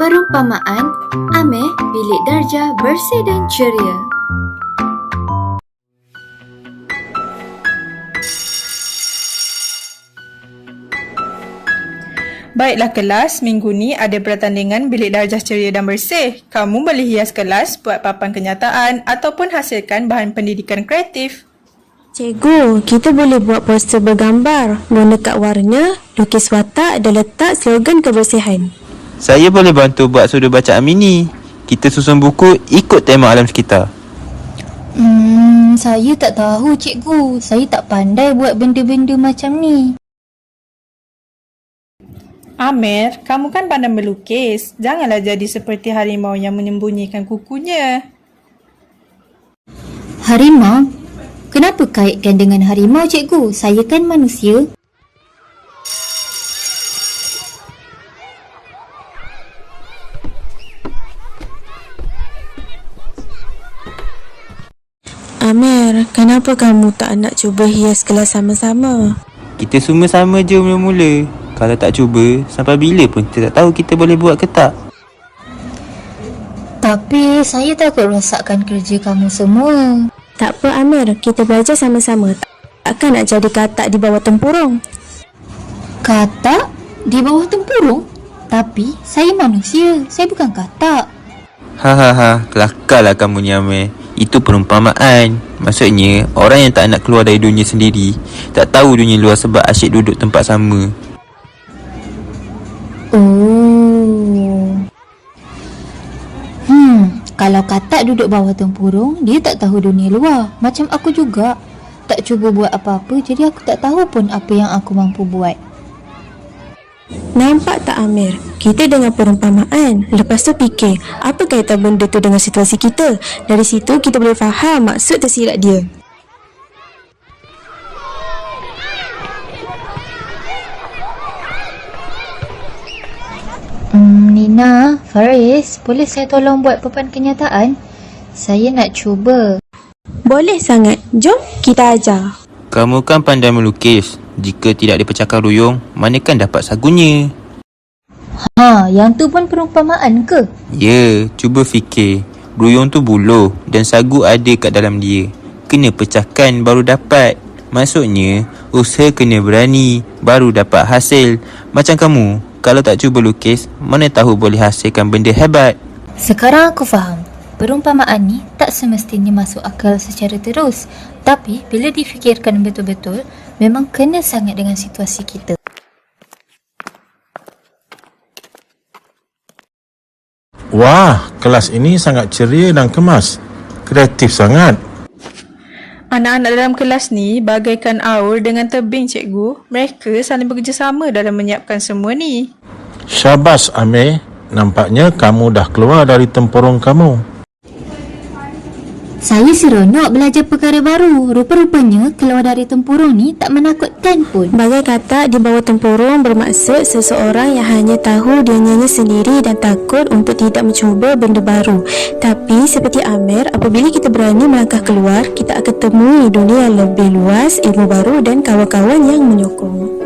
Perumpamaan Ameh Bilik Darjah Bersih dan Ceria. Baiklah kelas, minggu ni ada pertandingan Bilik Darjah Ceria dan Bersih. Kamu boleh hias kelas, buat papan kenyataan ataupun hasilkan bahan pendidikan kreatif. Cikgu, kita boleh buat poster bergambar, guna kad warna, lukis watak dan letak slogan kebersihan. Saya boleh bantu buat sudut bacaan mini. Kita susun buku ikut tema alam sekitar. Saya tak tahu cikgu. Saya tak pandai buat benda-benda macam ni. Amir, kamu kan pandai melukis. Janganlah jadi seperti harimau yang menyembunyikan kukunya. Harimau? Kenapa kaitkan dengan harimau cikgu? Saya kan manusia. Amir, kenapa kamu tak nak cuba hias kelas sama-sama? Kita semua sama je mula-mula. Kalau tak cuba, sampai bila pun kita tak tahu kita boleh buat ke tak. Tapi saya takut rosakkan kerja kamu semua. Tak apa Amir, kita belajar sama-sama. Takkan nak jadi katak di bawah tempurung? Katak? Di bawah tempurung? Tapi saya manusia. Saya bukan katak. Hahaha, kelakarlah kamu ni Amir. Itu perumpamaan. Maksudnya, orang yang tak nak keluar dari dunia sendiri, tak tahu dunia luar sebab asyik duduk tempat sama. Oh. Kalau katak duduk bawah tempurung, dia tak tahu dunia luar. Macam aku juga. Tak cuba buat apa-apa, jadi aku tak tahu pun apa yang aku mampu buat. Nampak tak Amir? Kita dengar perumpamaan, lepas tu fikir, apa kaitan benda tu dengan situasi kita? Dari situ kita boleh faham maksud tersirat dia. Nina, Faris, boleh saya tolong buat papan kenyataan? Saya nak cuba. Boleh sangat, jom kita ajar. Kamu kan pandai melukis. Jika tidak dipecahkan ruyung, manakan dapat sagunya? Yang tu pun perumpamaan ke? Ya, cuba fikir. Ruyung tu buluh dan sagu ada kat dalam dia. Kena pecahkan baru dapat. Maksudnya, usaha kena berani, baru dapat hasil. Macam kamu, kalau tak cuba lukis, mana tahu boleh hasilkan benda hebat. Sekarang aku faham. Perumpamaan ni tak semestinya masuk akal secara terus. Tapi bila difikirkan betul-betul, memang kena sangat dengan situasi kita. Wah, kelas ini sangat ceria dan kemas. Kreatif sangat. Anak-anak dalam kelas ni bagaikan aur dengan tebing cikgu. Mereka saling bekerjasama dalam menyiapkan semua ni. Syabas Amir, nampaknya kamu dah keluar dari tempurung kamu. Saya seronok belajar perkara baru. Rupa-rupanya keluar dari tempurung ni tak menakutkan pun. Bagai katak di bawah tempurung bermaksud seseorang yang hanya tahu dirinya sendiri dan takut untuk tidak mencuba benda baru. Tapi seperti Amir, apabila kita berani melangkah keluar, kita akan temui dunia yang lebih luas, ilmu baru dan kawan-kawan yang menyokong.